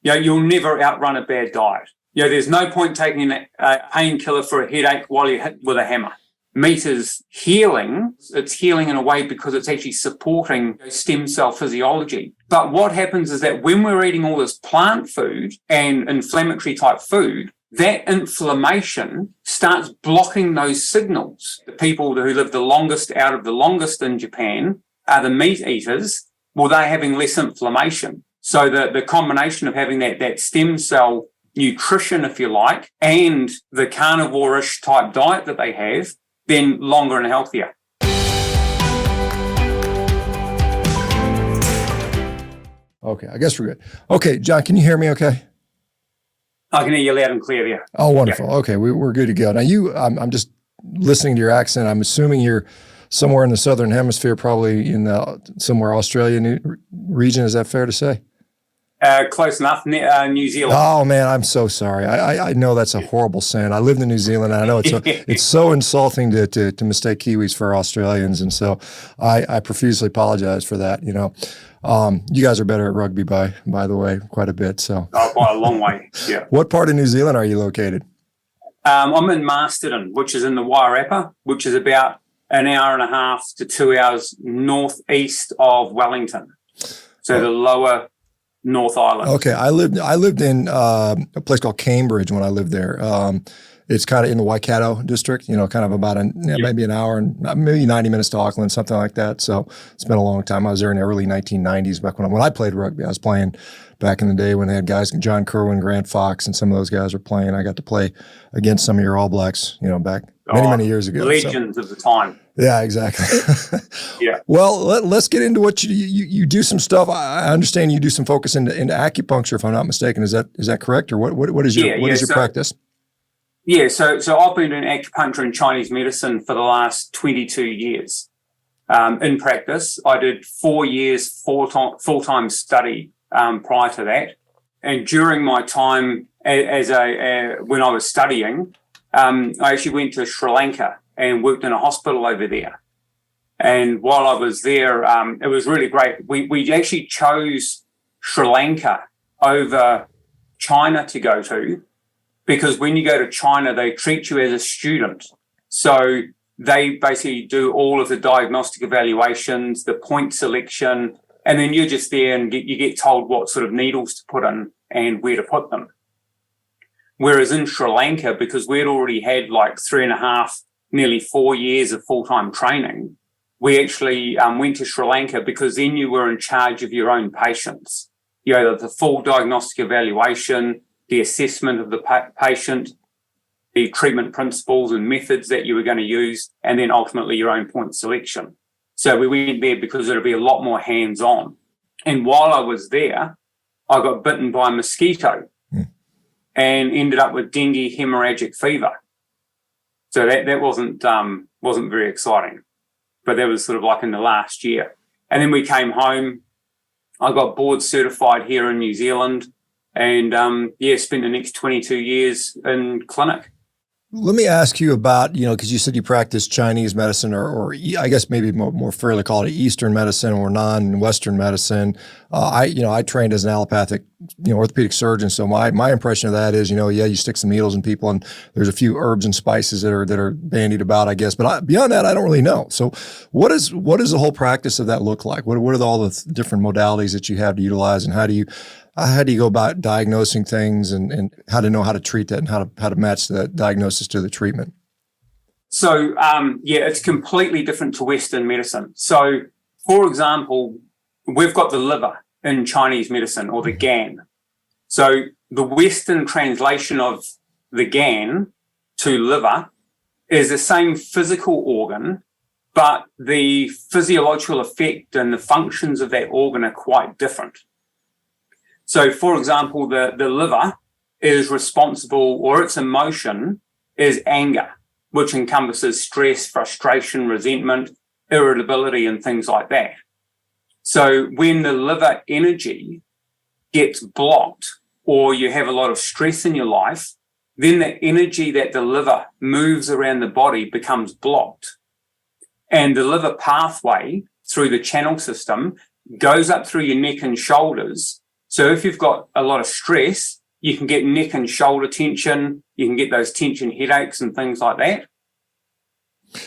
You'll never outrun a bad diet. There's no point taking a painkiller for a headache while you're hit with a hammer. Meat is healing. It's healing in a way because it's actually supporting stem cell physiology. But what happens is that when we're eating all this plant food and inflammatory type food, that inflammation starts blocking those signals. The people who live the longest out of the longest in Japan are the meat eaters. Well, they're having less inflammation. So the combination of having that stem cell nutrition, if you like, and the carnivore-ish type diet that they have, then longer and healthier. Okay, I guess we're good. Okay, John, can you hear me okay? I can hear you loud and clear there. Oh, wonderful. Yeah. Okay, we're good to go. Now I'm just listening to your accent. I'm assuming you're somewhere in the Southern Hemisphere, probably in somewhere Australian region. Is that fair to say? Close enough, New Zealand. Oh man, I'm so sorry. I know that's a horrible sin. I lived in New Zealand, and I know it's so insulting to mistake Kiwis for Australians, and so I profusely apologize for that. You guys are better at rugby by the way, quite a bit. So by a long way. Yeah. What part of New Zealand are you located? I'm in Masterton, which is in the Wairarapa, which is about an hour and a half to 2 hours northeast of Wellington. So the lower North Island. Okay, I lived in a place called Cambridge when I lived there. It's kind of in the Waikato district, kind of about maybe an hour and maybe 90 minutes to Auckland, something like that. So it's been a long time. I was there in the early 1990s back when I played rugby. I was playing back in the day when they had guys, John Kerwin, Grant Fox, and some of those guys were playing. I got to play against some of your All Blacks, back many years ago. Legends of the time. Yeah, exactly. Yeah. Well, let's get into what you do. Some stuff. I understand you do some focus into acupuncture, if I'm not mistaken. Is that correct, or what is your practice? Yeah, so I've been doing acupuncture and Chinese medicine for the last 22 years. In practice, I did 4 years full-time study prior to that, and during my time when I was studying, I actually went to Sri Lanka and worked in a hospital over there. And while I was there, it was really great. We actually chose Sri Lanka over China to go to, because when you go to China, they treat you as a student. So they basically do all of the diagnostic evaluations, the point selection, and then you're just there and you get told what sort of needles to put in and where to put them. Whereas in Sri Lanka, because we'd already had like 3.5, nearly 4 years of full-time training, we actually went to Sri Lanka because then you were in charge of your own patients. The full diagnostic evaluation, the assessment of the patient, the treatment principles and methods that you were going to use, and then ultimately your own point selection. So we went there because it'll be a lot more hands-on. And while I was there, I got bitten by a mosquito and ended up with dengue hemorrhagic fever. So that wasn't very exciting, but that was sort of like in the last year. And then we came home. I got board certified here in New Zealand, and spent the next 22 years in clinic. Let me ask you about, because you said you practice Chinese medicine or I guess maybe more fairly call it Eastern medicine or non-Western medicine. I trained as an allopathic, orthopedic surgeon. So my impression of that is, you stick some needles in people and there's a few herbs and spices that are bandied about, I guess. But beyond that, I don't really know. So what does the whole practice of that look like? What are all the different modalities that you have to utilize, and how do you go about diagnosing things and how to know how to treat that and how to match the diagnosis to the treatment? So, it's completely different to Western medicine. So, for example, we've got the liver in Chinese medicine, or the gan. So the Western translation of the gan to liver is the same physical organ, but the physiological effect and the functions of that organ are quite different. So, for example, the liver is responsible, or its emotion is anger, which encompasses stress, frustration, resentment, irritability, and things like that. So when the liver energy gets blocked, or you have a lot of stress in your life, then the energy that the liver moves around the body becomes blocked. And the liver pathway through the channel system goes up through your neck and shoulders So if you've got a lot of stress, you can get neck and shoulder tension. You can get those tension headaches and things like that.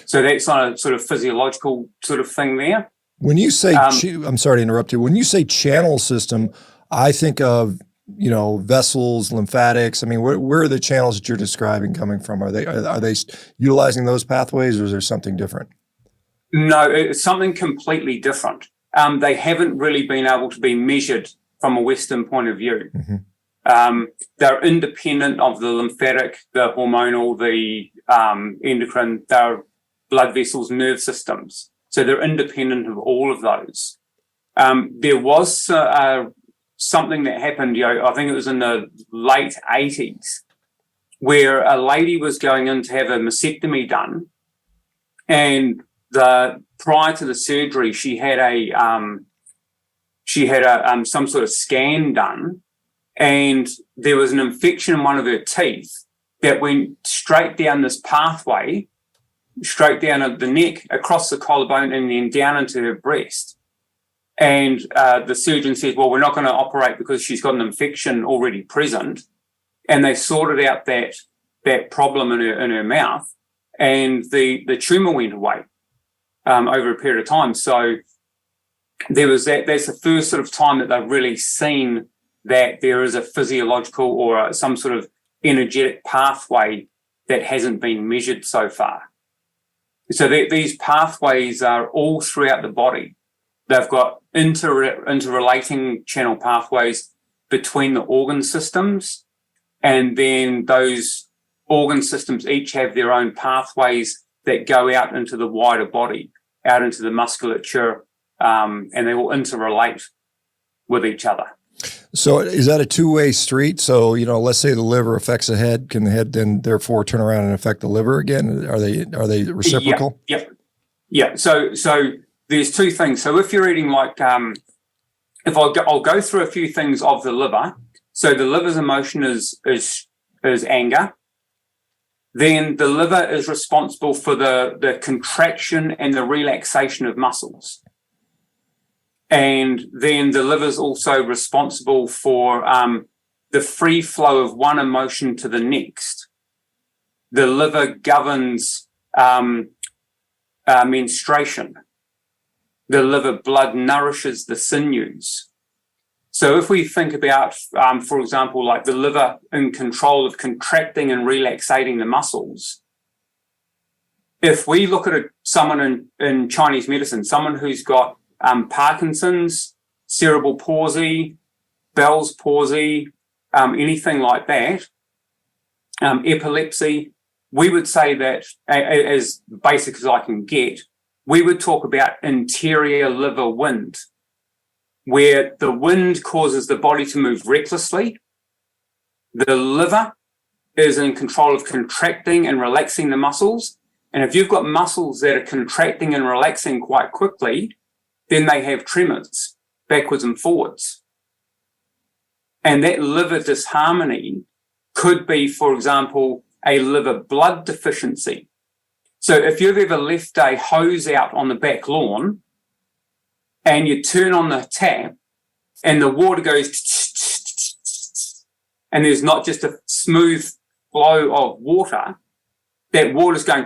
So that's on a sort of physiological sort of thing there. When you say, I'm sorry to interrupt you. When you say channel system, I think of, vessels, lymphatics. I mean, where are the channels that you're describing coming from? Are they utilizing those pathways, or is there something different? No, it's something completely different. They haven't really been able to be measured from a Western point of view. Mm-hmm. They're independent of the lymphatic, the hormonal, the endocrine, they're blood vessels, nerve systems. So they're independent of all of those. There was something that happened, I think it was in the late 80s, where a lady was going in to have a mastectomy done, and prior to the surgery, she had some sort of scan done, and there was an infection in one of her teeth that went straight down this pathway, straight down at the neck, across the collarbone, and then down into her breast. And the surgeon said, well, we're not going to operate because she's got an infection already present. And they sorted out that problem in her mouth, and the tumor went away over a period of time. So there was that's the first sort of time that they've really seen that there is a physiological or some sort of energetic pathway that hasn't been measured so far. So these pathways are all throughout the body. They've got interrelating channel pathways between the organ systems, and then those organ systems each have their own pathways that go out into the wider body, out into the musculature, and they all interrelate with each other. So is that a two-way street? So, let's say the liver affects the head. Can the head then therefore turn around and affect the liver again? Are they reciprocal? Yeah. So there's two things. So if you're eating I'll go through a few things of the liver. So the liver's emotion is anger. Then the liver is responsible for the contraction and the relaxation of muscles. And then the liver is also responsible for the free flow of one emotion to the next. The liver governs menstruation. The liver blood nourishes the sinews. So if we think about, for example, like the liver in control of contracting and relaxating the muscles, if we look at someone in Chinese medicine, someone who's got Parkinson's, cerebral palsy, Bell's palsy, anything like that, epilepsy, we would say that, as basic as I can get, we would talk about interior liver wind, where the wind causes the body to move recklessly. The liver is in control of contracting and relaxing the muscles. And if you've got muscles that are contracting and relaxing quite quickly, then they have tremors backwards and forwards. And that liver disharmony could be, for example, a liver blood deficiency. So if you've ever left a hose out on the back lawn and you turn on the tap and the water goes and there's not just a smooth flow of water, that water's going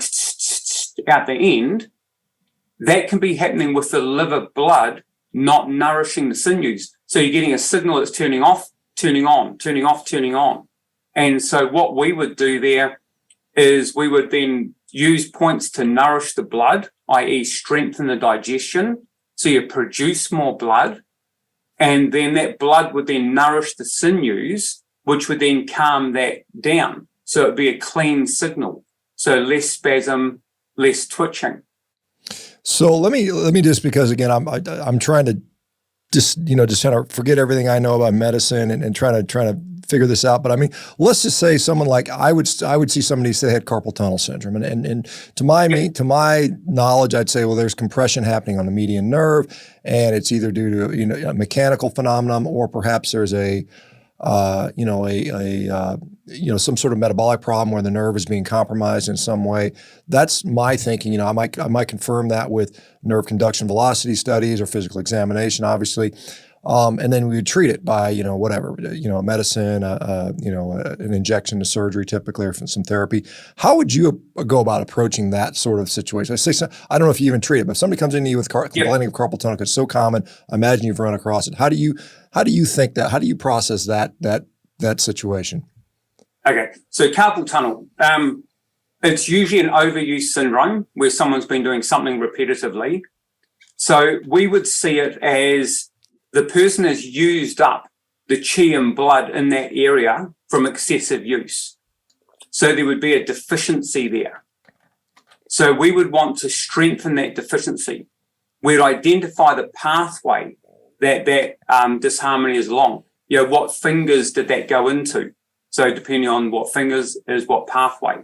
out the end, that can be happening with the liver blood not nourishing the sinews. So you're getting a signal that's turning off, turning on, turning off, turning on. And so what we would do there is we would then use points to nourish the blood, i.e. strengthen the digestion, so you produce more blood, and then that blood would then nourish the sinews, which would then calm that down. So it'd be a clean signal. So less spasm, less twitching. So let me just, because again, I'm trying to just kind of forget everything I know about medicine and trying to figure this out. But I mean, let's just say someone like I would see somebody say they had carpal tunnel syndrome, and to my knowledge, I'd say, well, there's compression happening on the median nerve, and it's either due to a mechanical phenomenon, or perhaps there's some sort of metabolic problem where the nerve is being compromised in some way. That's my thinking. I might confirm that with nerve conduction velocity studies or physical examination, obviously. And then we would treat it by, whatever, medicine, an injection to surgery typically, or some therapy. How would you go about approaching that sort of situation? I don't know if you even treat it, but if somebody comes into you with complaining of carpal tunnel, it's so common. I imagine you've run across it. How do you think that? How do you process that situation? Okay, so carpal tunnel, it's usually an overuse syndrome where someone's been doing something repetitively. So we would see it as the person has used up the chi and blood in that area from excessive use. So there would be a deficiency there. So we would want to strengthen that deficiency. We'd identify the pathway that disharmony is along. What fingers did that go into? So depending on what fingers is what pathway.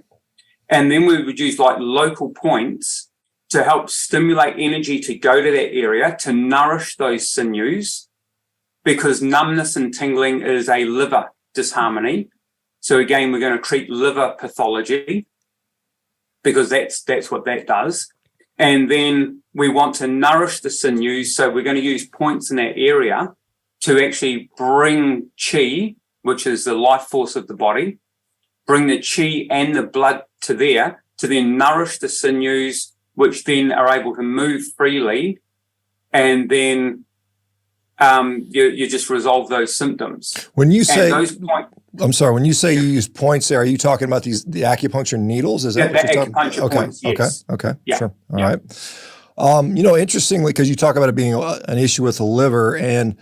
And then we would use like local points to help stimulate energy to go to that area to nourish those sinews, because numbness and tingling is a liver disharmony. So again, we're going to treat liver pathology because that's what that does. And then we want to nourish the sinews. So we're going to use points in that area to actually bring chi, which is the life force of the body, bring the chi and the blood to there to then nourish the sinews, which then are able to move freely, and then you just resolve those symptoms. When you say when you say you use points there, are you talking about the acupuncture needles? Is that what you're talking about? Okay, points, yes. Okay, yeah. Sure. All right. Interestingly, because you talk about it being an issue with the liver, and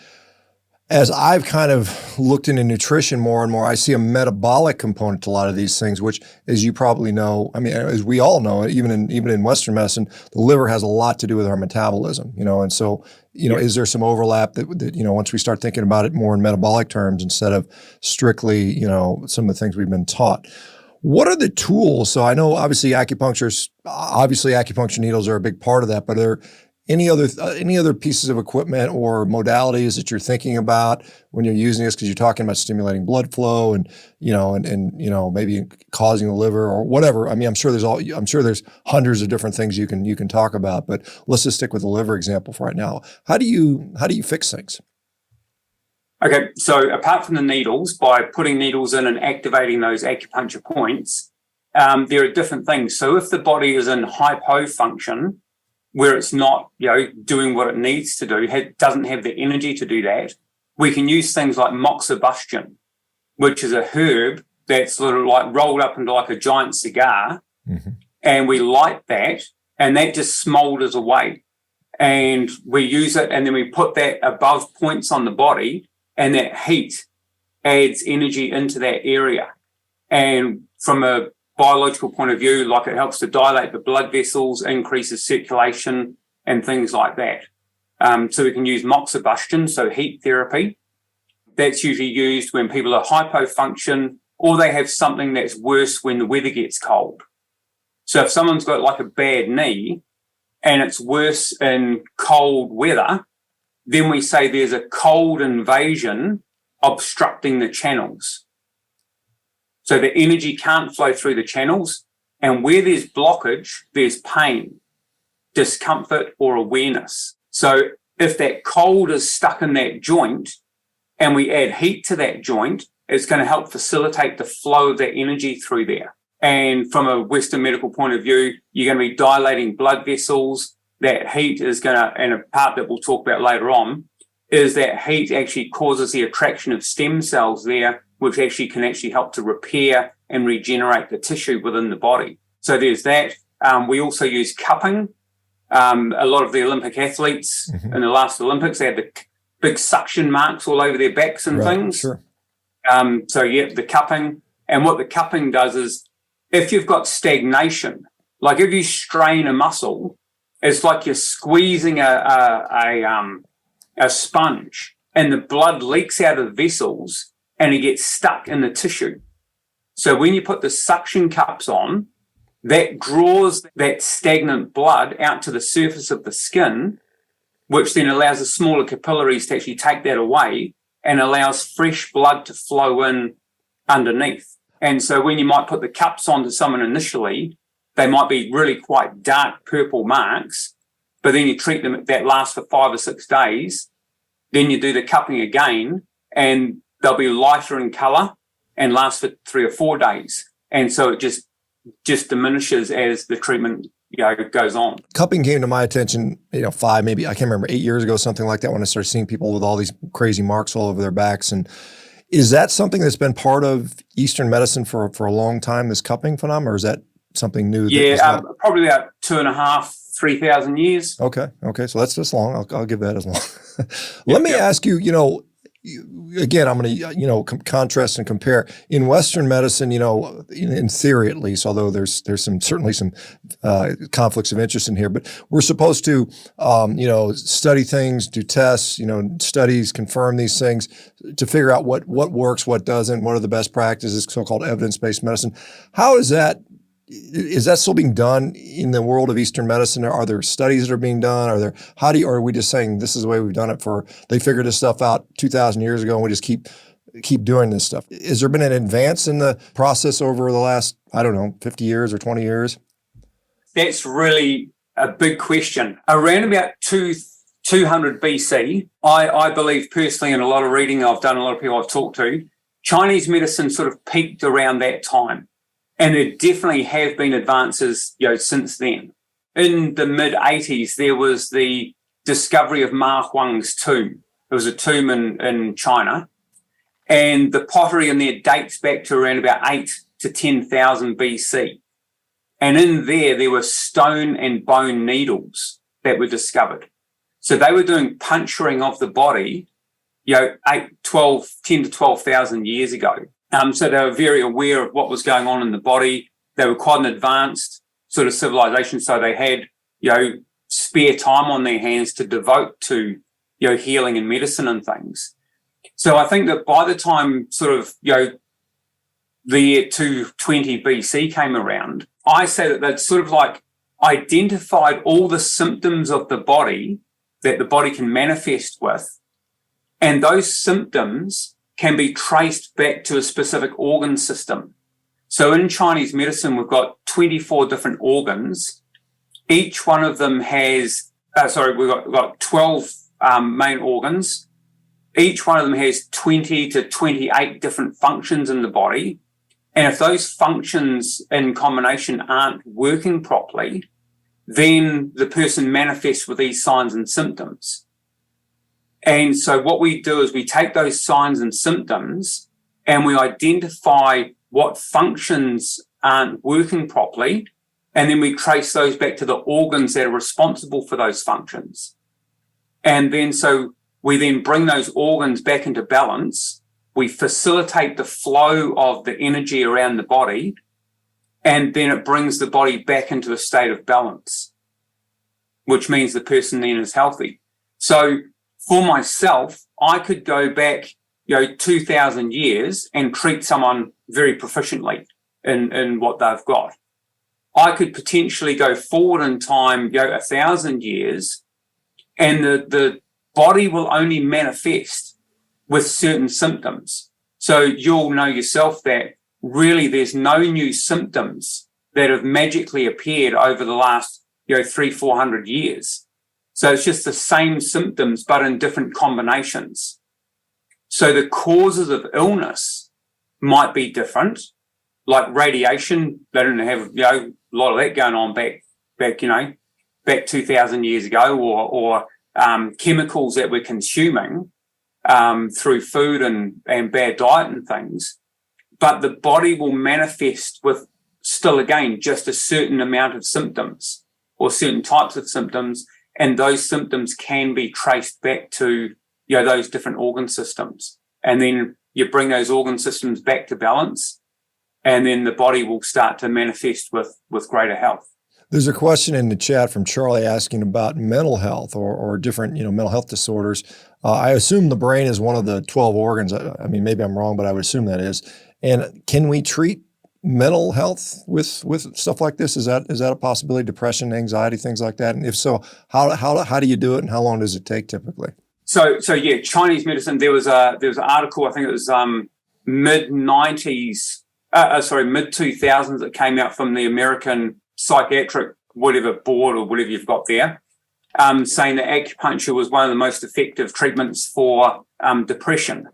as I've kind of looked into nutrition more and more, I see a metabolic component to a lot of these things, which, as you probably know, as we all know, even in Western medicine, the liver has a lot to do with our metabolism, and so, is there some overlap that once we start thinking about it more in metabolic terms instead of strictly, some of the things we've been taught? What are the tools? So I know obviously acupuncture needles are a big part of that, but are there any other pieces of equipment or modalities that you're thinking about when you're using this? Because you're talking about stimulating blood flow and maybe causing the liver or whatever. I'm sure there's hundreds of different things you can talk about, but let's just stick with the liver example for right now. How do you fix things? Okay, so apart from the needles, by putting needles in and activating those acupuncture points, there are different things. So if the body is in hypofunction, where it's not, doing what it needs to do, doesn't have the energy to do that, we can use things like moxibustion, which is a herb that's sort of like rolled up into like a giant cigar, and we light that, and that just smolders away. And we use it, and then we put that above points on the body, and that heat adds energy into that area. And from a biological point of view, like it helps to dilate the blood vessels, increases circulation and things like that. So we can use moxibustion, so heat therapy. That's usually used when people are hypofunction or they have something that's worse when the weather gets cold. So if someone's got like a bad knee and it's worse in cold weather, then we say there's a cold invasion obstructing the channels. So the energy can't flow through the channels, and where there's blockage, there's pain, discomfort, or awareness. So if that cold is stuck in that joint and we add heat to that joint, it's going to help facilitate the flow of that energy through there. And from a Western medical point of view, you're going to be dilating blood vessels. That heat is going to, and a part that we'll talk about later on, is that heat actually causes the attraction of stem cells there, which actually can help to repair and regenerate the tissue within the body. So there's that. We also use cupping. A lot of the Olympic athletes in the last Olympics, they had the big suction marks all over their backs and things. Sure. The cupping. And what the cupping does is, if you've got stagnation, like if you strain a muscle, it's like you're squeezing a sponge, and the blood leaks out of the vessels and it gets stuck in the tissue. So when you put the suction cups on, that draws that stagnant blood out to the surface of the skin, which then allows the smaller capillaries to actually take that away and allows fresh blood to flow in underneath. And so when you might put the cups on to someone initially, they might be really quite dark purple marks, but then you treat them that last for 5 or 6 days, Then you do the cupping again, and they'll be lighter in color and last for 3 or 4 days. And so it just diminishes as the treatment goes on. Cupping came to my attention, 5, maybe, I can't remember, 8 years ago, something like that, when I started seeing people with all these crazy marks all over their backs. And is that something that's been part of Eastern medicine for a long time, this cupping phenomenon, or is that something new? Probably about 2,500, 3,000 years. Okay. So that's just long. I'll give that as long. Let me ask you, again, I'm going to, contrast and compare. In Western medicine, in theory at least, although there's certainly some conflicts of interest in here, but we're supposed to, study things, do tests, studies, confirm these things to figure out what works, what doesn't, what are the best practices, so-called evidence-based medicine. How is that? Is that still being done in the world of Eastern medicine? Are there studies that are being done? Or are we just saying this is the way we've done it they figured this stuff out 2,000 years ago and we just keep doing this stuff? Has there been an advance in the process over the last, 50 years or 20 years? That's really a big question. Around about 200 BC, I believe personally, in a lot of reading I've done, a lot of people I've talked to, Chinese medicine sort of peaked around that time. And there definitely have been advances, since then. In the mid-80s, there was the discovery of Ma Huang's tomb. It was a tomb in China. And the pottery in there dates back to around about 8 to 10,000 BC. And in there were stone and bone needles that were discovered. So they were doing puncturing of the body, 10 to 12,000 years ago. So they were very aware of what was going on in the body. They were quite an advanced sort of civilization. So they had, spare time on their hands to devote to, healing and medicine and things. So I think that by the time sort of, the year 220 BC came around, I say that they'd sort of like identified all the symptoms of the body that the body can manifest with. And those symptoms can be traced back to a specific organ system. So in Chinese medicine, we've got 24 different organs. Each one of them has, we've got 12 main organs. Each one of them has 20 to 28 different functions in the body. And if those functions in combination aren't working properly, then the person manifests with these signs and symptoms. And so what we do is we take those signs and symptoms and we identify what functions aren't working properly, and then we trace those back to the organs that are responsible for those functions. And then so we then bring those organs back into balance. We facilitate the flow of the energy around the body, and then it brings the body back into a state of balance, which means the person then is healthy. So for myself, I could go back, 2,000 years and treat someone very proficiently in what they've got. I could potentially go forward in time, 1,000 years, and the body will only manifest with certain symptoms. So you'll know yourself that really there's no new symptoms that have magically appeared over the last, 300-400 years. So it's just the same symptoms, but in different combinations. So the causes of illness might be different, like radiation. They didn't have, a lot of that going on back 2,000 years ago, or chemicals that we're consuming through food and bad diet and things. But the body will manifest with still, again, just a certain amount of symptoms or certain types of symptoms. And those symptoms can be traced back to, those different organ systems. And then you bring those organ systems back to balance, and then the body will start to manifest with greater health. There's a question in the chat from Charlie asking about mental health or different, mental health disorders. I assume the brain is one of the 12 organs. I mean, maybe I'm wrong, but I would assume that is. And can we treat mental health with stuff like this? Is that a possibility? Depression, anxiety, things like that? And if so, how do you do it, and how long does it take typically? So yeah, Chinese medicine. There was an article. I think it was mid 2000s that came out from the American Psychiatric whatever board or whatever you've got there, saying that acupuncture was one of the most effective treatments for depression.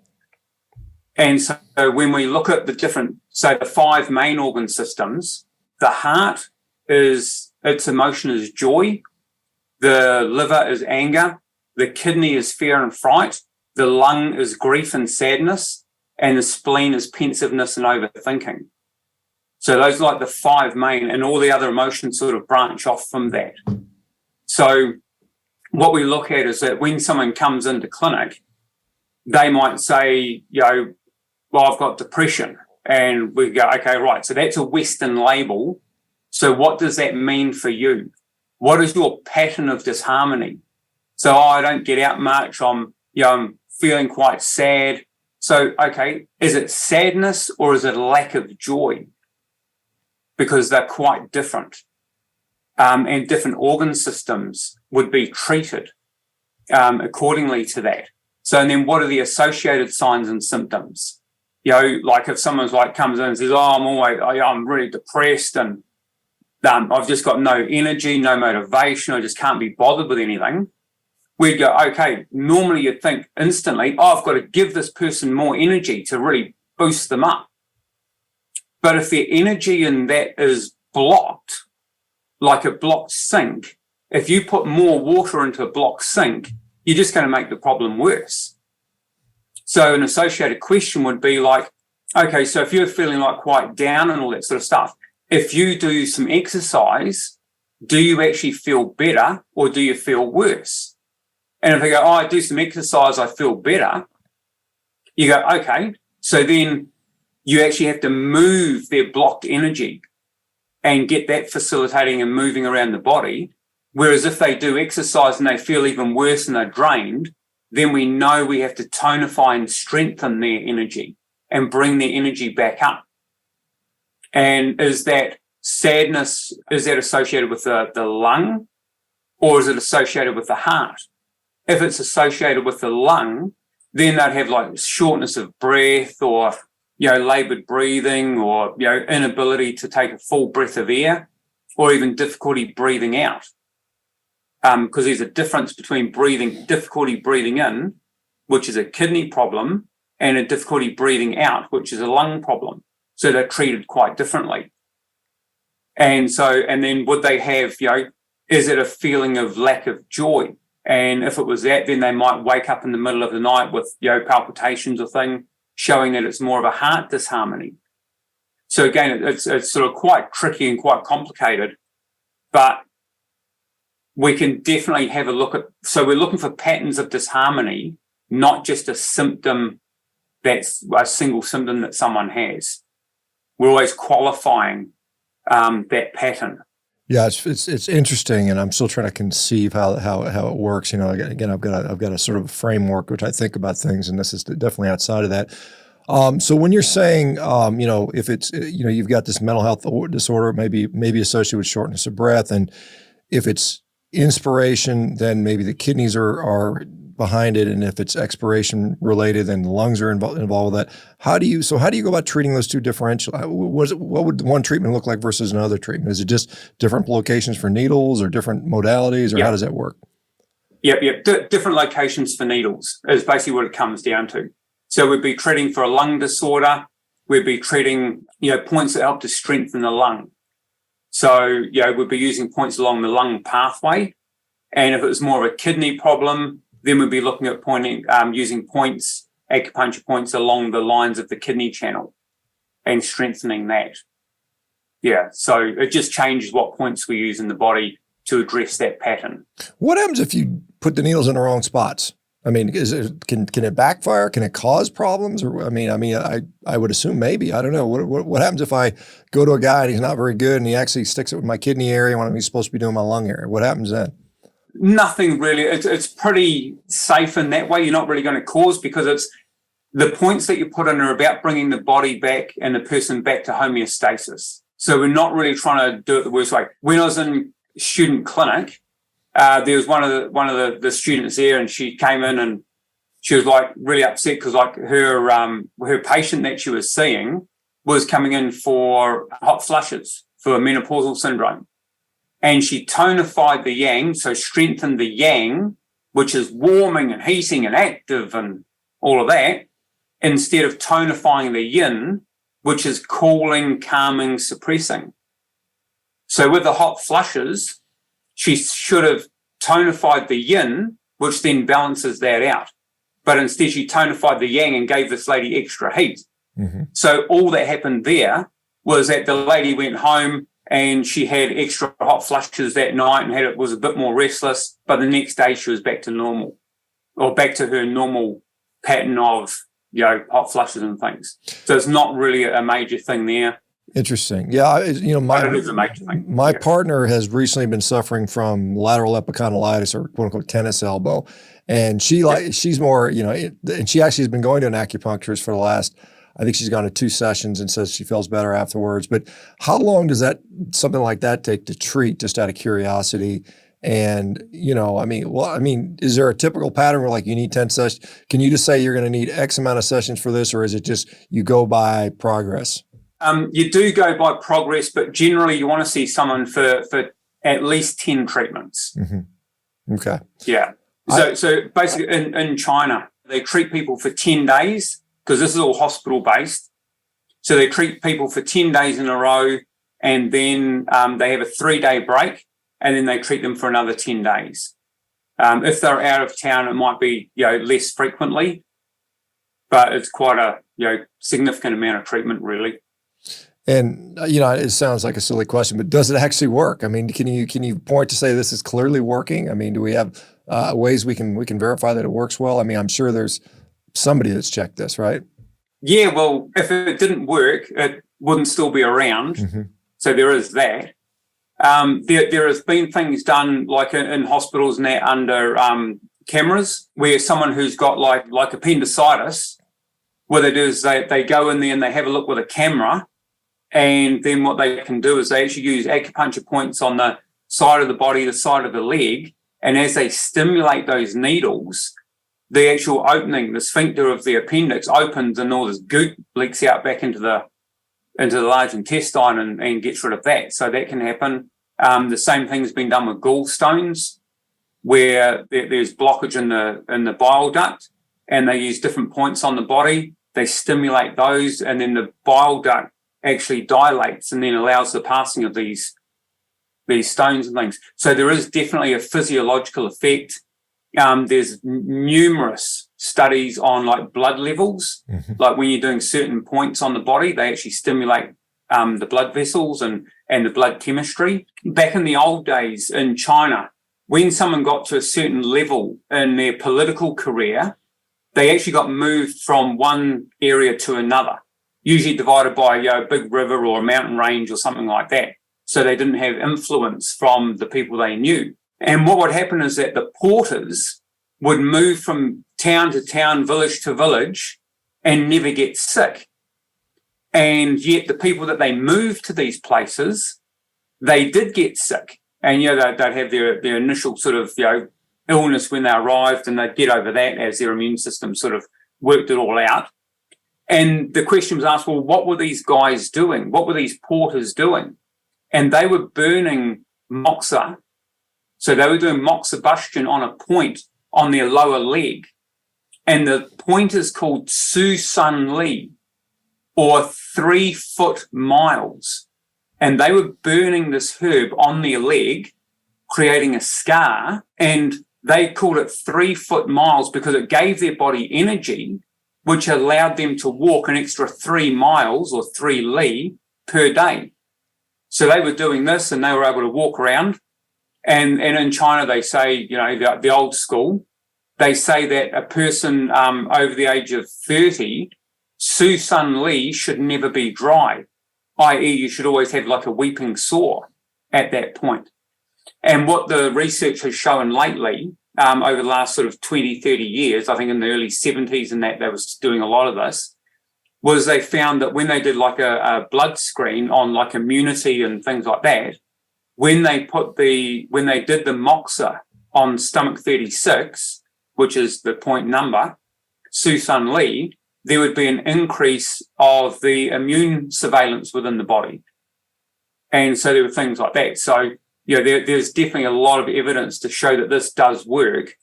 And so when we look at the 5 main organ systems, the heart its emotion is joy, the liver is anger, the kidney is fear and fright, the lung is grief and sadness, and the spleen is pensiveness and overthinking. So those are like the 5 main, and all the other emotions sort of branch off from that. So what we look at is that when someone comes into clinic, they might say, well, I've got depression. And we go, okay, right. So that's a Western label. So what does that mean for you? What is your pattern of disharmony? So I don't get out much. I'm feeling quite sad. So, okay, is it sadness or is it a lack of joy? Because they're quite different. And different organ systems would be treated accordingly to that. So, and then what are the associated signs and symptoms? Like if someone's comes in and says, I'm really depressed and I've just got no energy, no motivation, I just can't be bothered with anything. We'd go, okay, normally you'd think instantly, I've got to give this person more energy to really boost them up. But if their energy in that is blocked, like a blocked sink, if you put more water into a blocked sink, you're just going to make the problem worse. So an associated question would be like, okay, so if you're feeling quite down and all that sort of stuff, if you do some exercise, do you actually feel better or do you feel worse? And if they go, I do some exercise, I feel better, you go, okay, so then you actually have to move their blocked energy and get that facilitating and moving around the body. Whereas if they do exercise and they feel even worse and they're drained, then we know we have to tonify and strengthen their energy and bring their energy back up. And is that sadness, is that associated with the lung or is it associated with the heart? If it's associated with the lung, then they'd have shortness of breath or, labored breathing or, inability to take a full breath of air or even difficulty breathing out. Because there's a difference between difficulty breathing in, which is a kidney problem, and a difficulty breathing out, which is a lung problem. So they're treated quite differently. And then would they have, is it a feeling of lack of joy? And if it was that, then they might wake up in the middle of the night with, palpitations or thing, showing that it's more of a heart disharmony. So again, it's sort of quite tricky and quite complicated, but we can definitely have a look at, so we're looking for patterns of disharmony, not just a symptom that's a single symptom that someone has. We're always qualifying that pattern. Yeah, it's interesting, and I'm still trying to conceive how it works. Again, I've got a sort of a framework which I think about things, and this is definitely outside of that. So when you're saying, if it's, you've got this mental health disorder, maybe associated with shortness of breath, and if it's inspiration, then maybe the kidneys are behind it, and if it's expiration related, then the lungs are involved with that. How do you go about treating those two differential? What would one treatment look like versus another treatment? Is it just different locations for needles or different modalities, or how does that work? Yep. Different locations for needles is basically what it comes down to. So we'd be treating for a lung disorder. We'd be treating, points that help to strengthen the lung. So, we'd be using points along the lung pathway. And if it was more of a kidney problem, then we'd be looking at using points, acupuncture points along the lines of the kidney channel and strengthening that. Yeah, so it just changes what points we use in the body to address that pattern. What happens if you put the needles in the wrong spots? I mean, can it backfire? Can it cause problems? Or I would assume maybe. I don't know. What happens if I go to a guy and he's not very good and he actually sticks it with my kidney area when he's supposed to be doing my lung area? What happens then? Nothing really. It's pretty safe in that way. You're not really going to cause, because it's the points that you put in are about bringing the body back and the person back to homeostasis. So we're not really trying to do it the worst way. When I was in student clinic, there was one of the students there, and she came in and she was really upset because her patient that she was seeing was coming in for hot flushes for menopausal syndrome. and she tonified the yang, so strengthened the yang, which is warming and heating and active and all of that, instead of tonifying the yin, which is cooling, calming, suppressing. So with the hot flushes, she should have tonified the yin, which then balances that out. But instead she tonified the yang and gave this lady extra heat. Mm-hmm. So all that happened there was that the lady went home and she had extra hot flushes that night and was a bit more restless, but the next day she was back to normal, or back to her normal pattern of, hot flushes and things. So it's not really a major thing there. Interesting. Yeah, my partner has recently been suffering from lateral epicondylitis, or quote unquote tennis elbow, and she's more, and she actually has been going to an acupuncturist for the last, I think she's gone to 2 sessions and says she feels better afterwards. But how long does something like that take to treat, just out of curiosity? And, is there a typical pattern where you need 10 sessions? Can you just say you're going to need X amount of sessions for this, or is it just you go by progress? You do go by progress, but generally you want to see someone for at least 10 treatments. Mm-hmm. Okay. Yeah. So basically in China, they treat people for 10 days, because this is all hospital-based. So they treat people for 10 days in a row, and then they have a 3-day break, and then they treat them for another 10 days. If they're out of town, it might be less frequently, but it's quite a significant amount of treatment, really. And it sounds like a silly question, but does it actually work? I mean, can you point to say this is clearly working? I mean, do we have ways we can verify that it works well? I mean, I'm sure there's somebody that's checked this, right? Yeah, well, if it didn't work, it wouldn't still be around. Mm-hmm. So there is that. There has been things done like in hospitals and that under cameras, where someone who's got like appendicitis, what they do is they go in there and they have a look with a camera, and then what they can do is they actually use acupuncture points on the side of the body, the side of the leg, and as they stimulate those needles, the actual opening, the sphincter of the appendix opens, and all this goop leaks out back into the large intestine and gets rid of that. So that can happen. The same thing has been done with gallstones, where there's blockage in the bile duct, and they use different points on the body. They stimulate those, and then the bile duct actually dilates and then allows the passing of these stones and things. So there is definitely a physiological effect. There's numerous studies on blood levels. Mm-hmm. Like when you're doing certain points on the body, they actually stimulate the blood vessels and the blood chemistry. Back in the old days in China, when someone got to a certain level in their political career, they actually got moved from one area to another, usually divided by a big river or a mountain range or something like that. So they didn't have influence from the people they knew. And what would happen is that the porters would move from town to town, village to village, and never get sick. And yet the people that they moved to these places, they did get sick. And, they'd have their initial sort of, illness when they arrived, and they'd get over that as their immune system sort of worked it all out. And the question was asked, well, what were these guys doing? What were these porters doing? And they were burning moxa. So they were doing moxibustion on a point on their lower leg. And the point is called Su Sun Li, or 3-foot miles. And they were burning this herb on their leg, creating a scar. And they called it 3-foot miles because it gave their body energy, which allowed them to walk an extra 3 miles or 3 li per day. So they were doing this, and they were able to walk around. And in China, they say, the old school, they say that a person over the age of 30, Su Sun Li should never be dry, i.e. you should always have a weeping sore at that point. And what the research has shown lately, over the last sort of 20, 30 years, I think in the early 70s and that they was doing a lot of this, was they found that when they did a blood screen on immunity and things like that, when they did the moxa on stomach 36, which is the point number, Su Sun Li, there would be an increase of the immune surveillance within the body. And so there were things like that. So there's definitely a lot of evidence to show that this does work.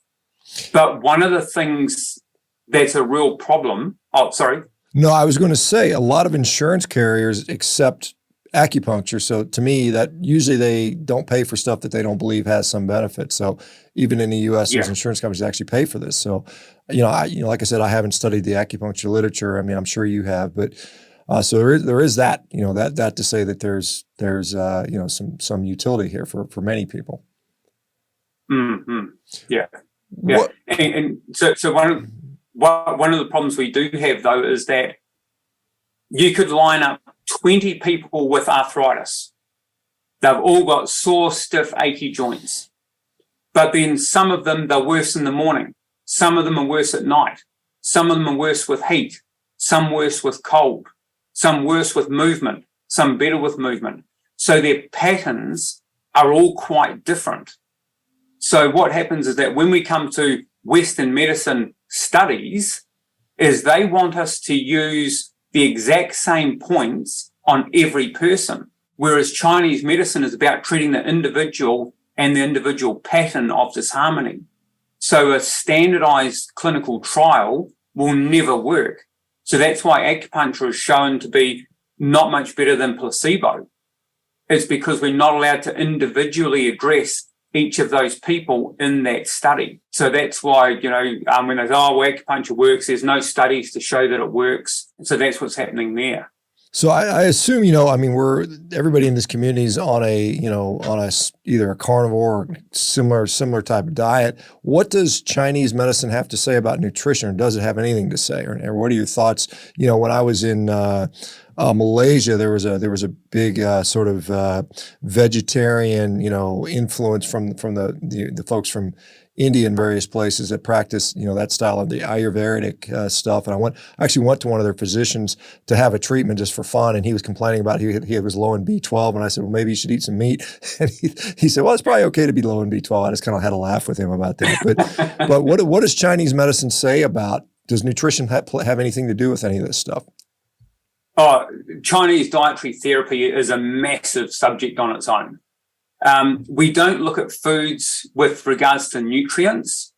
But one of the things that's a real problem. Oh, sorry. No, I was going to say a lot of insurance carriers accept acupuncture. So to me, that usually they don't pay for stuff that they don't believe has some benefit. So even in the U.S., there's insurance companies that actually pay for this. So, like I said, I haven't studied the acupuncture literature. I mean, I'm sure you have, but so there is that, that to say that there's some utility here for many people. Mm-hmm. Yeah. Yeah. And so one of the problems we do have, though, is that you could line up 20 people with arthritis. They've all got sore, stiff, achy joints. But then some of them, they're worse in the morning. Some of them are worse at night. Some of them are worse with heat. Some worse with cold. Some worse with movement. Some better with movement. So their patterns are all quite different. So what happens is that when we come to Western medicine studies, is they want us to use the exact same points on every person, whereas Chinese medicine is about treating the individual and the individual pattern of disharmony. So a standardized clinical trial will never work. So that's why acupuncture is shown to be not much better than placebo. It's because we're not allowed to individually address each of those people in that study. So that's why, when they say, acupuncture works, there's no studies to show that it works. So that's what's happening there. So I assume, everybody in this community is on either a carnivore or similar type of diet. What does Chinese medicine have to say about nutrition, or does it have anything to say? Or what are your thoughts? When I was in Malaysia, there was a big sort of vegetarian, influence from the folks from India and various places that practice, that style of the Ayurvedic stuff. And I actually went to one of their physicians to have a treatment just for fun, and he was complaining about he was low in B12, and I said, well, maybe you should eat some meat. And he said, well, it's probably okay to be low in B12. I just kind of had a laugh with him about that. But what does Chinese medicine say about, does nutrition have anything to do with any of this stuff? Chinese dietary therapy is a massive subject on its own. We don't look at foods with regards to nutrients.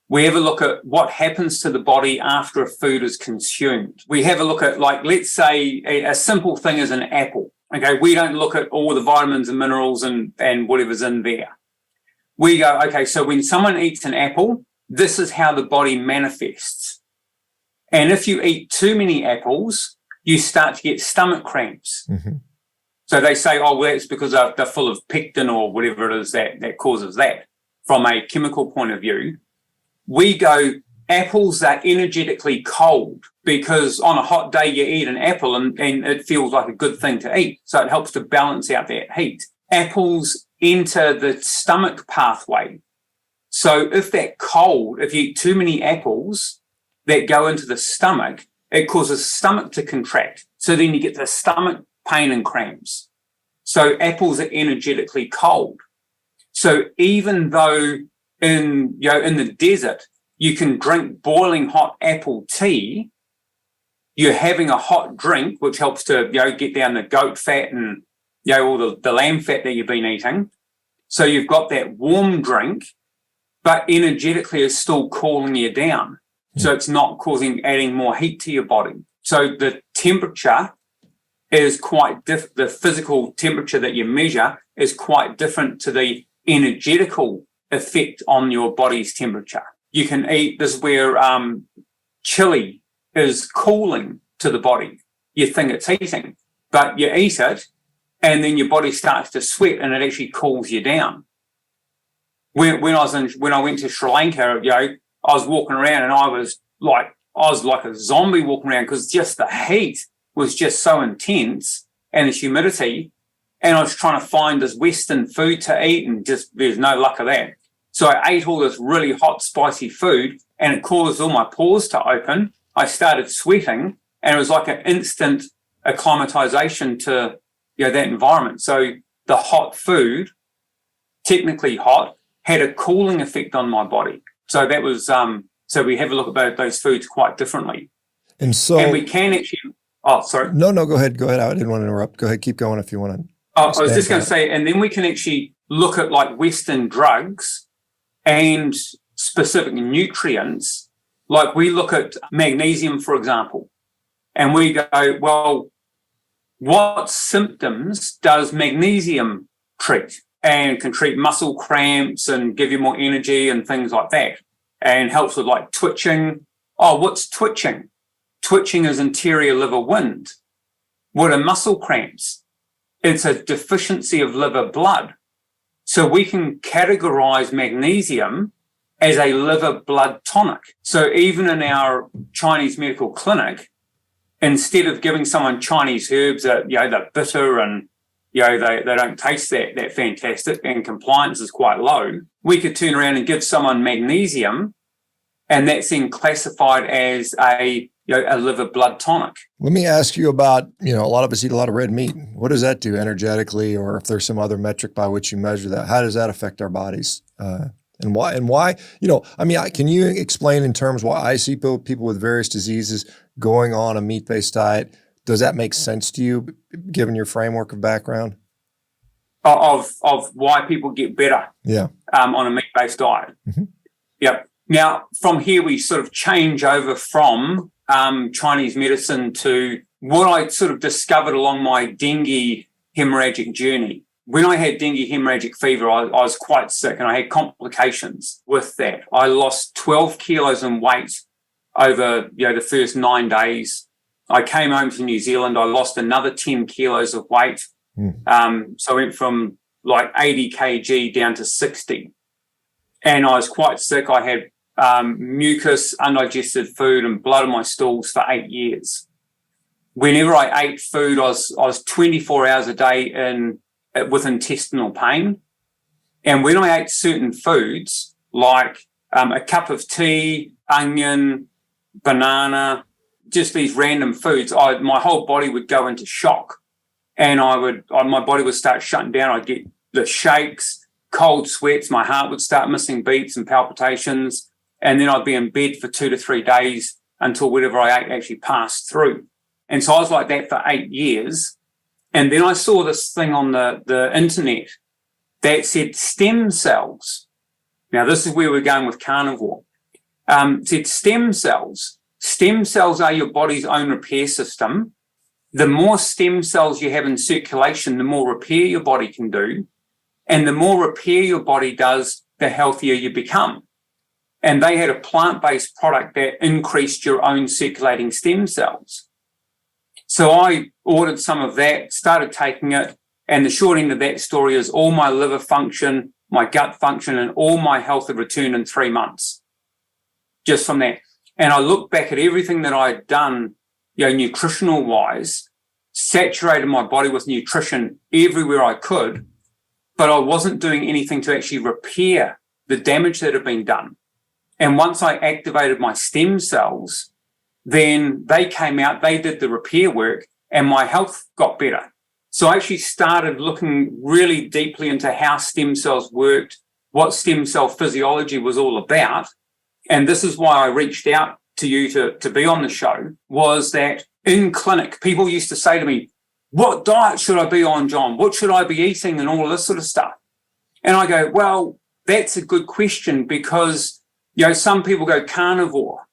We have a look at what happens to the body after a food is consumed. We have a look at, let's say a simple thing is an apple. Okay, we don't look at all the vitamins and minerals and whatever's in there. We go, okay, so when someone eats an apple, this is how the body manifests. And if you eat too many apples, you start to get stomach cramps. Mm-hmm. So they say, well, that's because they're full of pectin or whatever it is that causes that. From a chemical point of view, we go, apples are energetically cold because on a hot day you eat an apple and it feels like a good thing to eat. So it helps to balance out that heat. Apples enter the stomach pathway. So if you eat too many apples that go into the stomach, it causes the stomach to contract. So then you get the stomach pain and cramps. So apples are energetically cold. So even though in the desert, you can drink boiling hot apple tea, you're having a hot drink, which helps to, get down the goat fat and, all the lamb fat that you've been eating. So you've got that warm drink, but energetically it's still cooling you down. So it's not adding more heat to your body. So the temperature is quite different. The physical temperature that you measure is quite different to the energetical effect on your body's temperature. You can eat, this is where chili is cooling to the body. You think it's heating, but you eat it and then your body starts to sweat and it actually cools you down. When I went to Sri Lanka, I was walking around and I was like a zombie walking around because just the heat was just so intense and the humidity. And I was trying to find this Western food to eat and just there's no luck of that. So I ate all this really hot, spicy food and it caused all my pores to open. I started sweating and it was like an instant acclimatization to that environment. So the hot food, technically hot, had a cooling effect on my body. So that was so we have a look at those foods quite differently. And we can actually sorry. No, go ahead. I didn't want to interrupt. Go ahead, keep going if you want to. I was just going to say, and then we can actually look at like Western drugs and specific nutrients, like we look at magnesium, for example, and we go, well, what symptoms does magnesium treat? And can treat muscle cramps and give you more energy and things like that, and helps with like twitching. Oh, what's twitching? Twitching is anterior liver wind. What are muscle cramps? It's a deficiency of liver blood. So we can categorize magnesium as a liver blood tonic. So even in our Chinese medical clinic, instead of giving someone Chinese herbs that, they're bitter and, they don't taste that fantastic and compliance is quite low, we could turn around and give someone magnesium, and that's then classified as a liver blood tonic. Let me ask you about, a lot of us eat a lot of red meat. What does that do energetically, or if there's some other metric by which you measure that? How does that affect our bodies? And why, can you explain in terms why I see people with various diseases going on a meat-based diet? Does that make sense to you, given your framework of background? Of why people get better on a meat-based diet. Mm-hmm. Yep. Now, from here, we sort of change over from Chinese medicine to what I sort of discovered along my dengue hemorrhagic journey. When I had dengue hemorrhagic fever, I was quite sick and I had complications with that. I lost 12 kilos in weight over the first 9 days. I came home to New Zealand. I lost another 10 kilos of weight. So I went from like 80 kg down to 60. And I was quite sick. I had mucus, undigested food, and blood in my stools for 8 years. Whenever I ate food, I was 24 hours a day with intestinal pain. And when I ate certain foods, like a cup of tea, onion, banana, just these random foods, my whole body would go into shock, and my body would start shutting down. I'd get the shakes, cold sweats, my heart would start missing beats and palpitations, and then I'd be in bed for 2 to 3 days until whatever I ate actually passed through. And so I was like that for 8 years. And then I saw this thing on the internet that said stem cells. Now, this is where we're going with carnivore. It said stem cells. Stem cells are your body's own repair system. The more stem cells you have in circulation, the more repair your body can do. And the more repair your body does, the healthier you become. And they had a plant-based product that increased your own circulating stem cells. So I ordered some of that, started taking it, and the short end of that story is all my liver function, my gut function, and all my health had returned in 3 months just from that. And I looked back at everything that I had done, nutritional wise, saturated my body with nutrition everywhere I could, but I wasn't doing anything to actually repair the damage that had been done. And once I activated my stem cells, then they came out, they did the repair work, and my health got better. So I actually started looking really deeply into how stem cells worked, what stem cell physiology was all about. And this is why I reached out to you to be on the show, was that in clinic, people used to say to me, what diet should I be on, John? What should I be eating? And all this sort of stuff. And I go, well, that's a good question, because, some people go carnivore,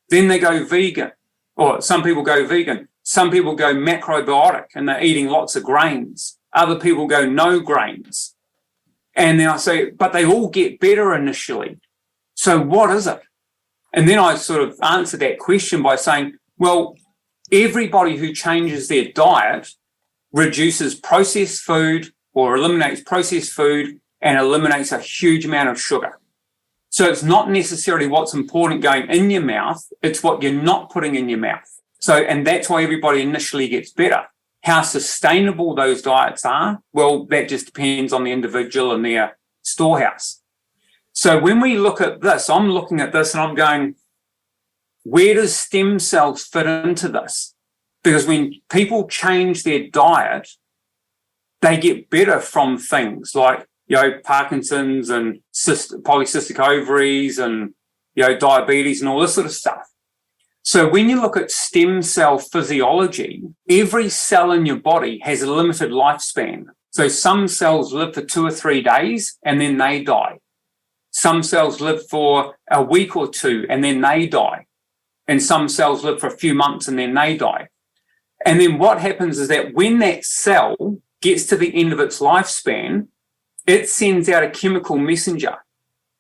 then they go vegan, or some people go vegan. Some people go macrobiotic and they're eating lots of grains. Other people go no grains. And then I say, but they all get better initially. So what is it? And then I sort of answer that question by saying, well, everybody who changes their diet reduces processed food or eliminates processed food and eliminates a huge amount of sugar. So it's not necessarily what's important going in your mouth, it's what you're not putting in your mouth. So, and that's why everybody initially gets better. How sustainable those diets are, well, that just depends on the individual and their storehouse. So when we look at this, I'm looking at this and I'm going, where does stem cells fit into this? Because when people change their diet, they get better from things like, Parkinson's and polycystic ovaries and, diabetes and all this sort of stuff. So when you look at stem cell physiology, every cell in your body has a limited lifespan. So some cells live for 2 or 3 days and then they die. Some cells live for a week or two and then they die. And some cells live for a few months and then they die. And then what happens is that when that cell gets to the end of its lifespan, it sends out a chemical messenger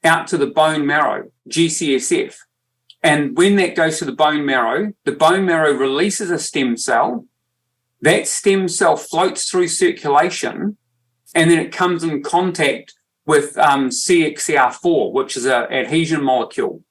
out to the bone marrow, GCSF. And when that goes to the bone marrow releases a stem cell. That stem cell floats through circulation, and then it comes in contact with CXCR4, which is an adhesion molecule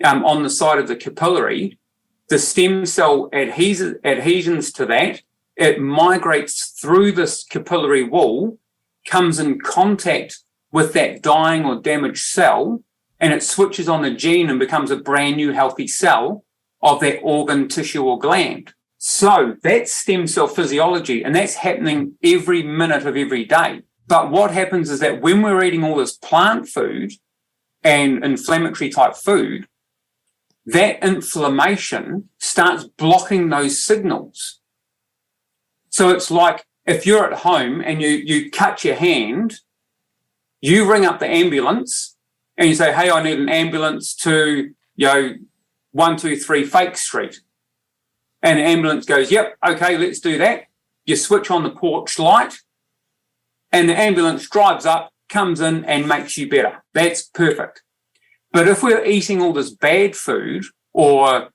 on the side of the capillary. The stem cell adhesions to that. It migrates through this capillary wall, comes in contact with that dying or damaged cell, and it switches on the gene and becomes a brand new healthy cell of that organ, tissue, or gland. So that's stem cell physiology, and that's happening every minute of every day. But what happens is that when we're eating all this plant food and inflammatory type food, that inflammation starts blocking those signals. So it's like if you're at home and you cut your hand, you ring up the ambulance and you say, hey, I need an ambulance to, 123 Fake Street. And the ambulance goes, yep, okay, let's do that. You switch on the porch light and the ambulance drives up, comes in and makes you better. That's perfect. But if we're eating all this bad food or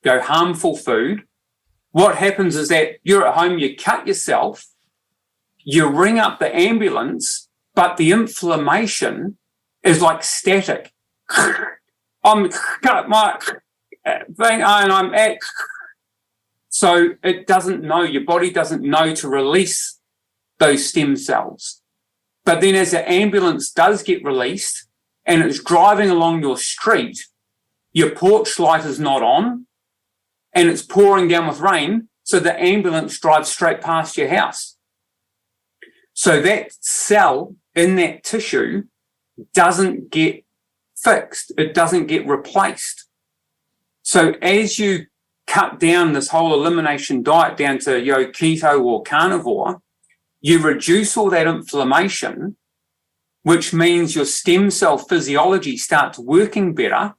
harmful food, what happens is that you're at home, you cut yourself, you ring up the ambulance, but the inflammation is like static. I'm cut my thing and I'm at. So it doesn't know, your body doesn't know to release those stem cells. But then as the ambulance does get released and it's driving along your street, your porch light is not on and it's pouring down with rain, so the ambulance drives straight past your house. So that cell in that tissue doesn't get fixed. It doesn't get replaced. So as you cut down this whole elimination diet down to keto or carnivore, you reduce all that inflammation, which means your stem cell physiology starts working better.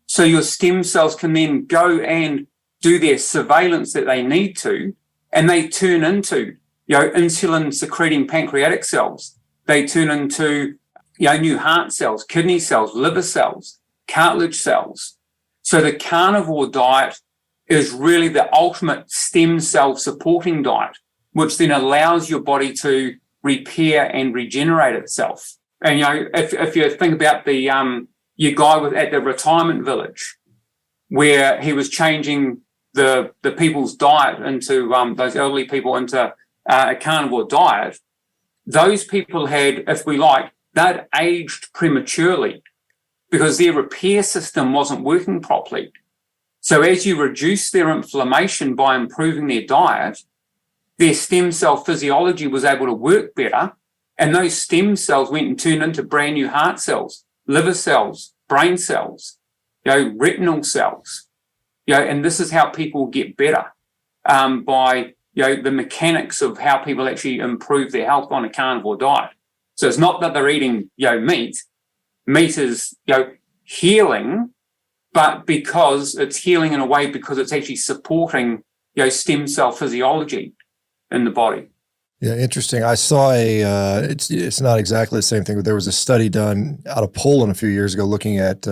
So your stem cells can then go and do their surveillance that they need to, and they turn into insulin secreting pancreatic cells. They turn into new heart cells, kidney cells, liver cells, cartilage cells. So the carnivore diet is really the ultimate stem cell supporting diet, which then allows your body to repair and regenerate itself. And if you think about the your guy at the retirement village, where he was changing the people's diet into those elderly people into a carnivore diet, those people had, they'd aged prematurely because their repair system wasn't working properly. So as you reduce their inflammation by improving their diet, their stem cell physiology was able to work better, and those stem cells went and turned into brand new heart cells, liver cells, brain cells, retinal cells. And this is how people get better by the mechanics of how people actually improve their health on a carnivore diet. So it's not that they're eating meat. Meat is healing, but because it's healing in a way because it's actually supporting stem cell physiology in the body. Yeah, interesting. I saw it's not exactly the same thing, but there was a study done out of Poland a few years ago looking at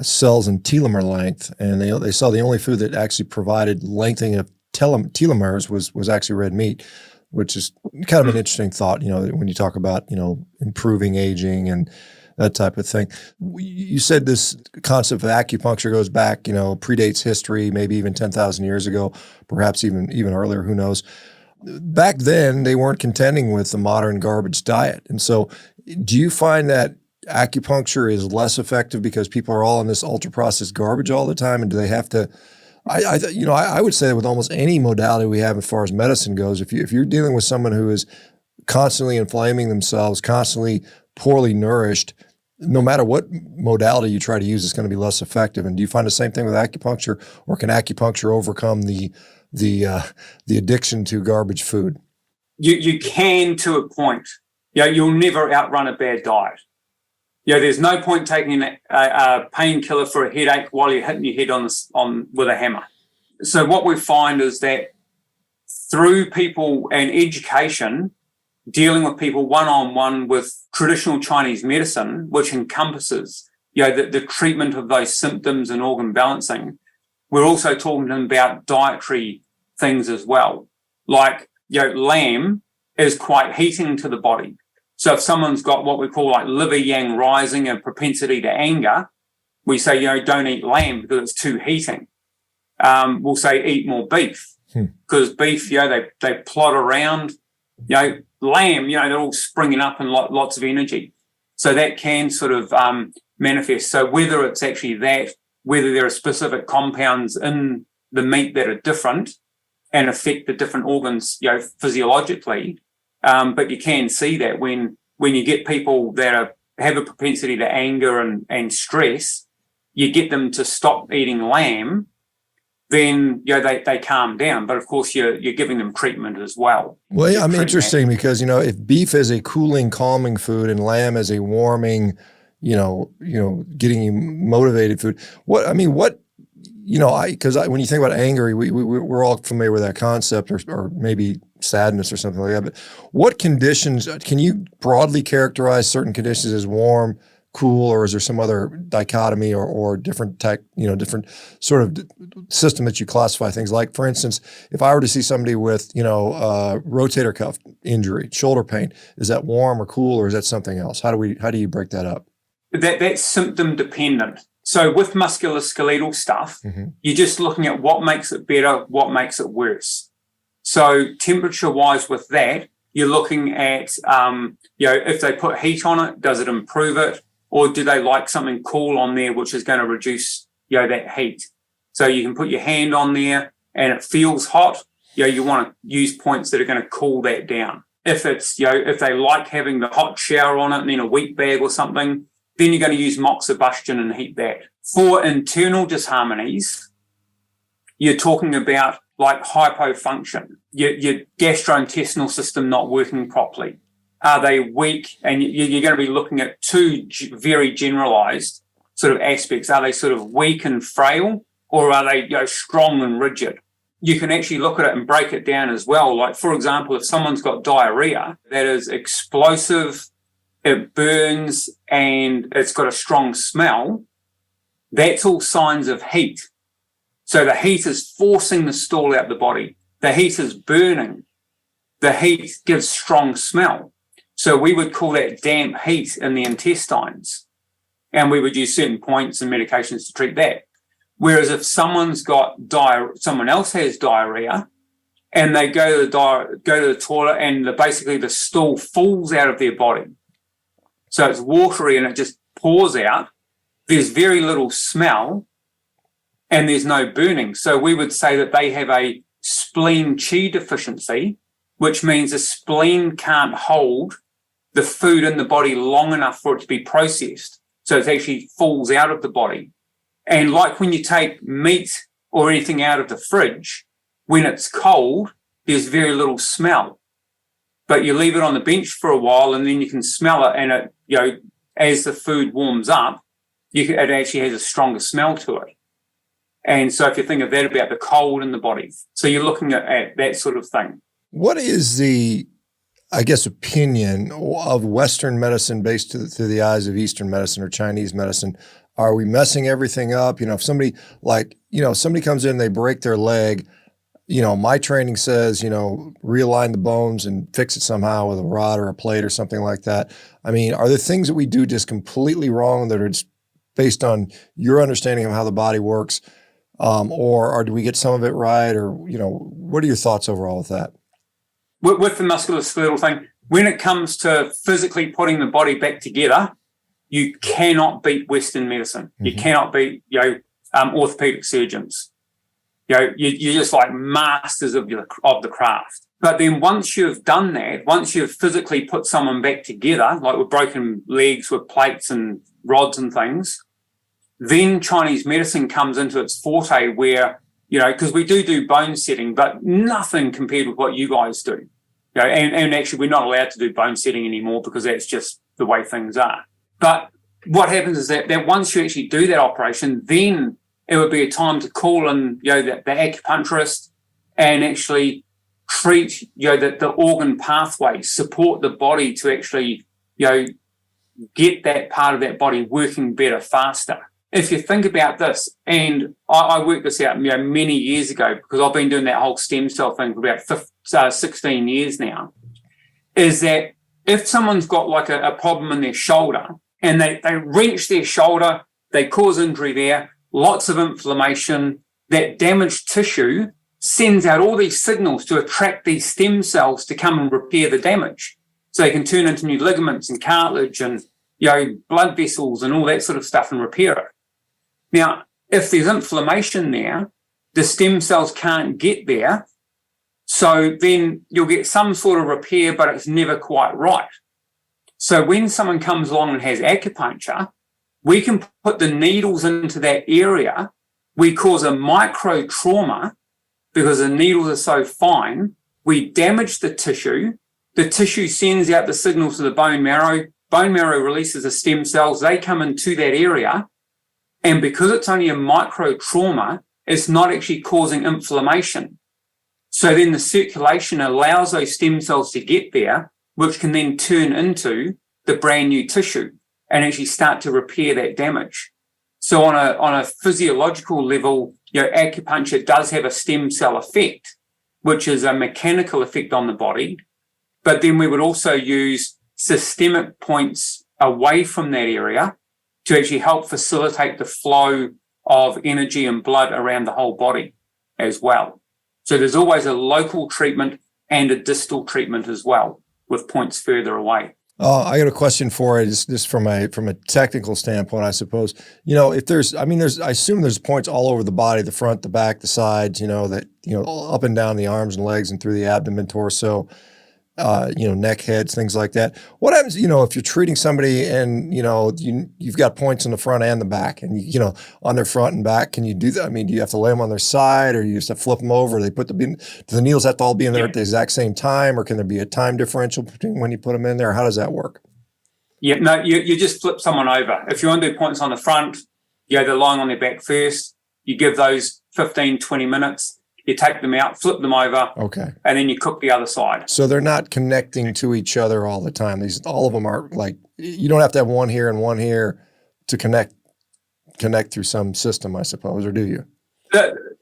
cells and telomere length, and they saw the only food that actually provided lengthening of telomeres was actually red meat, which is kind of an interesting thought, when you talk about, improving aging and that type of thing. You said this concept of acupuncture goes back, predates history, maybe even 10,000 years ago, perhaps even earlier, who knows. Back then, they weren't contending with the modern garbage diet. And so do you find that acupuncture is less effective because people are all in this ultra-processed garbage all the time? And do they have to I would say with almost any modality we have as far as medicine goes, if you're dealing with someone who is constantly inflaming themselves, constantly poorly nourished, no matter what modality you try to use, it's going to be less effective. And do you find the same thing with acupuncture, or can acupuncture overcome the addiction to garbage food? You can to a point. You'll never outrun a bad diet. There's no point taking a painkiller for a headache while you're hitting your head on with a hammer. So what we find is that through people and education, dealing with people one-on-one with traditional Chinese medicine, which encompasses the treatment of those symptoms and organ balancing, we're also talking to them about dietary things as well. Like, lamb is quite heating to the body. So if someone's got what we call like liver yang rising and propensity to anger, we say, don't eat lamb because it's too heating. We'll say eat more beef because beef, they plod around. Lamb, they're all springing up and lots of energy. So that can sort of manifest. So whether it's actually that, whether there are specific compounds in the meat that are different and affect the different organs, physiologically, but you can see that when you get people that have a propensity to anger and stress, you get them to stop eating lamb, then they calm down. But of course, you're giving them treatment as well. Well, yeah, interesting because if beef is a cooling, calming food and lamb is a warming, getting you motivated food. Because when you think about anger, we're all familiar with that concept, or maybe sadness or something like that. But what conditions can you broadly characterize certain conditions as warm, cool, or is there some other dichotomy or different different sort of system that you classify things like? For instance, if I were to see somebody with rotator cuff injury, shoulder pain, is that warm or cool, or is that something else? How do you break that up? That's symptom dependent. So with musculoskeletal stuff, you're just looking at what makes it better, what makes it worse. So temperature-wise with that, you're looking at, if they put heat on it, does it improve it? Or do they like something cool on there, which is going to reduce, that heat? So you can put your hand on there and it feels hot. You want to use points that are going to cool that down. If it's, if they like having the hot shower on it and then a wheat bag or something, then you're going to use moxibustion and heat that. For internal disharmonies, you're talking about like hypofunction, your gastrointestinal system not working properly. Are they weak? And you're going to be looking at two very generalized sort of aspects. Are they sort of weak and frail, or are they strong and rigid? You can actually look at it and break it down as well. Like, for example, if someone's got diarrhea that is explosive, it burns, and it's got a strong smell, that's all signs of heat. So the heat is forcing the stool out the body. The heat is burning. The heat gives strong smell. So we would call that damp heat in the intestines. And we would use certain points and medications to treat that. Whereas if someone's got someone else has diarrhea, and they go to the toilet and basically the stool falls out of their body. So it's watery and it just pours out. There's very little smell and there's no burning. So we would say that they have a spleen qi deficiency, which means the spleen can't hold the food in the body long enough for it to be processed. So it actually falls out of the body. And like when you take meat or anything out of the fridge, when it's cold, there's very little smell. But you leave it on the bench for a while and then you can smell it, and it, as the food warms up, it actually has a stronger smell to it. And so if you think of that about the cold in the body, so you're looking at that sort of thing. What is the, opinion of Western medicine based through the eyes of Eastern medicine or Chinese medicine? Are we messing everything up? If somebody somebody comes in, they break their leg, my training says, realign the bones and fix it somehow with a rod or a plate or something like that. I mean, are there things that we do just completely wrong that are just based on your understanding of how the body works? Or do we get some of it right? Or, what are your thoughts overall with that? With the musculoskeletal thing, when it comes to physically putting the body back together, you cannot beat Western medicine. You cannot beat, orthopedic surgeons. You're just like masters of the craft. But then once you've done that, once you've physically put someone back together, like with broken legs with plates and rods and things, then Chinese medicine comes into its forte where, because we do bone setting, but nothing compared with what you guys do. and actually we're not allowed to do bone setting anymore because that's just the way things are. But what happens is that once you actually do that operation, then it would be a time to call in, the acupuncturist and actually treat, the organ pathways, support the body to actually, get that part of that body working better, faster. If you think about this, and I worked this out, many years ago, because I've been doing that whole stem cell thing for about 16 years now, is that if someone's got like a problem in their shoulder and they wrench their shoulder, they cause injury there, lots of inflammation, that damaged tissue sends out all these signals to attract these stem cells to come and repair the damage. So they can turn into new ligaments and cartilage and, blood vessels and all that sort of stuff and repair it. Now, if there's inflammation there, the stem cells can't get there. So then you'll get some sort of repair, but it's never quite right. So when someone comes along and has acupuncture, we can put the needles into that area. We cause a micro trauma because the needles are so fine. We damage the tissue. The tissue sends out the signals to the bone marrow. Bone marrow releases the stem cells. They come into that area. And because it's only a micro trauma, it's not actually causing inflammation. So then the circulation allows those stem cells to get there, which can then turn into the brand new tissue and actually start to repair that damage. So on a physiological level, acupuncture does have a stem cell effect, which is a mechanical effect on the body. But then we would also use systemic points away from that area to actually help facilitate the flow of energy and blood around the whole body as well. So there's always a local treatment and a distal treatment as well, with points further away. I got a question for you, just from a technical standpoint, I suppose. I assume there's points all over the body, the front, the back, the sides, up and down the arms and legs and through the abdomen, torso, neck, heads, things like that. What happens, if you're treating somebody and, you've got points in the front and the back and, on their front and back, can you do that? I mean, do you have to lay them on their side or you just have to flip them over? Do the needles have to all be in there at the exact same time, or can there be a time differential between when you put them in there? How does that work? Yeah, no, you just flip someone over. If you want to do points on the front, they're lying on their back first. You give those 15, 20 minutes. You take them out, flip them over, okay, and then you cook the other side. So they're not connecting to each other all the time. All of them are like, you don't have to have one here and one here to connect through some system, I suppose, or do you?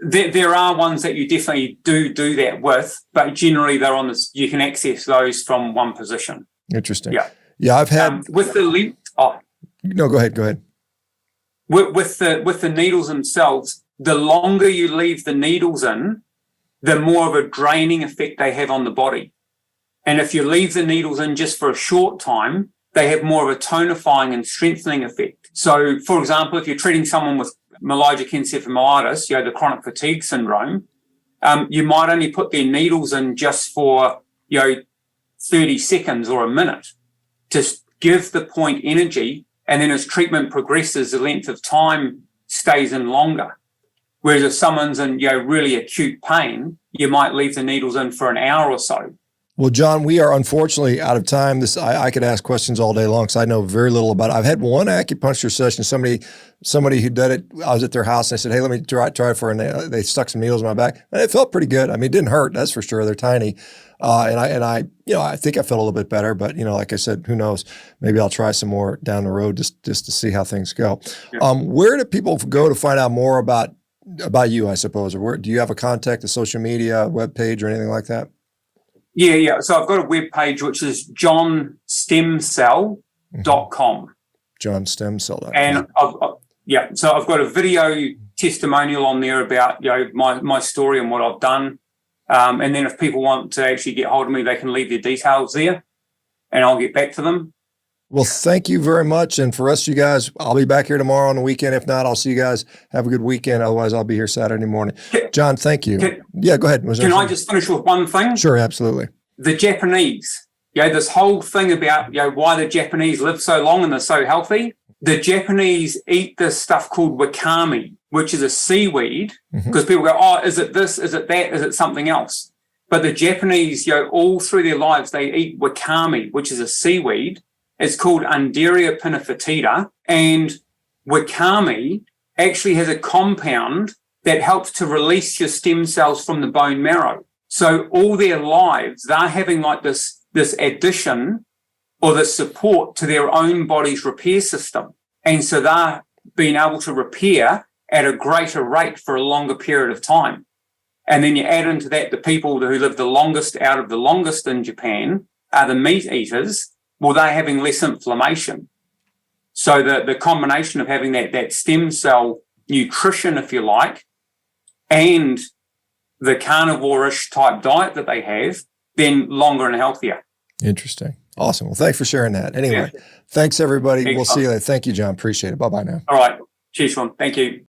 There are ones that you definitely do that with, but generally they're on this. You can access those from one position. Interesting. Yeah. I've had with the length. Oh, no, go ahead. With the needles themselves. The longer you leave the needles in, the more of a draining effect they have on the body. And if you leave the needles in just for a short time, they have more of a tonifying and strengthening effect. So, for example, if you're treating someone with hemorrhagic encephalomyelitis, the chronic fatigue syndrome, you might only put their needles in just for, 30 seconds or a minute to give the point energy. And then as treatment progresses, the length of time stays in longer. Whereas if someone's in, really acute pain, you might leave the needles in for an hour or so. Well, John, we are unfortunately out of time. I could ask questions all day long because I know very little about it. I've had one acupuncture session. Somebody who did it, I was at their house and I said, hey, let me try it for, and they stuck some needles in my back. And it felt pretty good. I mean, it didn't hurt, that's for sure. They're tiny. I think I felt a little bit better, but like I said, who knows? Maybe I'll try some more down the road just to see how things go. Yeah. Where do people go to find out more about you, I suppose, or where do you have a contact, a social media, web page, or anything like that? Yeah. So I've got a web page which is johnstemcell.com. johnstemcell.com. And so I've got a video testimonial on there about my story and what I've done. And then if people want to actually get hold of me, they can leave their details there, and I'll get back to them. Well, thank you very much. And for the rest of you guys, I'll be back here tomorrow on the weekend. If not, I'll see you guys. Have a good weekend. Otherwise, I'll be here Saturday morning. John, thank you. Yeah, go ahead. Can I just finish with one thing? Sure, absolutely. The Japanese, this whole thing about, why the Japanese live so long and they're so healthy. The Japanese eat this stuff called wakame, which is a seaweed, because people go, oh, is it this? Is it that? Is it something else? But the Japanese, all through their lives, they eat wakame, which is a seaweed. It's called Undaria pinnafatida. And wakame actually has a compound that helps to release your stem cells from the bone marrow. So all their lives, they're having like this addition or the support to their own body's repair system. And so they're being able to repair at a greater rate for a longer period of time. And then you add into that the people who live the longest out of the longest in Japan are the meat eaters. Well, they're having less inflammation. So the combination of having that stem cell nutrition, if you like, and the carnivore-ish type diet that they have, then longer and healthier. Interesting. Awesome. Well, thanks for sharing that. Anyway, Thanks everybody. We'll see you later. Thank you, John. Appreciate it. Bye-bye now. All right. Cheers, Shawn. Thank you.